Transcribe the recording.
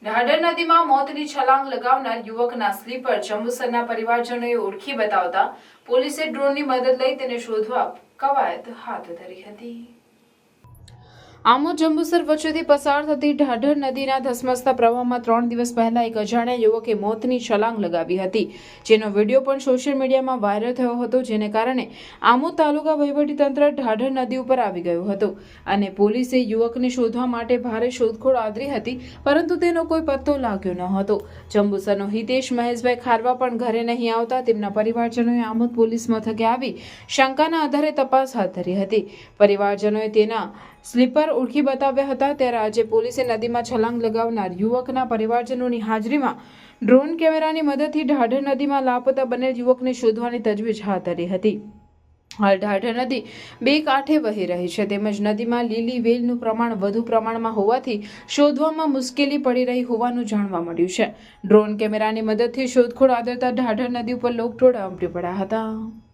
ઢાઢર નદીમાં મોતની છલાંગ લગાવનાર યુવકના સ્લીપર જંબુસરના પરિવારજનોએ ઓળખી બતાવતા પોલીસે ડ્રોનની મદદ લઈ તેને શોધવા કવાયત હાથ ધરી હતી। આમોદ જંબુસર વચ્ચેથી પસાર થતી ઢાઢર નદીના ધસમસતા પ્રવાહમાં 3 દિવસ પહેલા એક અજાણ્યા યુવકે મોતની છલાંગ લગાવી હતી, જેનો વિડીયો પણ સોશિયલ મીડિયામાં વાયરલ થયો હતો, જેને કારણે આમોદ તાલુકા વહીવટીતંત્ર ઢાઢર નદી ઉપર આવી ગયું હતું અને પોલીસે યુવકને શોધવા માટે ભારે શોધખોળ આદરી હતી, પરંતુ તેનો કોઈ પત્તો લાગ્યો ન હતો। જંબુસરનો હિતેશ મહેશભાઈ ખારવા પણ ઘરે નહીં આવતા તેમના પરિવારજનોએ આમોદ પોલીસ મથકે આવી શંકાના આધારે તપાસ હાથ ધરી હતી। પરિવારજનોએ તેના સ્લીપર ઓળખી બતાવ્યા હતા, ત્યારે આજે પોલીસે નદીમાં છલાંગ લગાવનાર યુવકના પરિવારજનોની હાજરીમાં ડ્રોન કેમેરાની મદદથી ઢાઢર નદીમાં લાપતા બનેલ યુવકને શોધવાની તજવીજ હાથ ધરી હતી। હાલ ઢાઢર નદી બે કાંઠે વહી રહી છે, તેમજ નદીમાં લીલી વેલનું પ્રમાણ વધુ પ્રમાણમાં હોવાથી શોધવામાં મુશ્કેલી પડી રહી હોવાનું જાણવા મળ્યું છે। ડ્રોન કેમેરાની મદદથી શોધખોળ આદરતા ઢાઢર નદી ઉપર લોકટોળા ઉમટી પડ્યા હતા।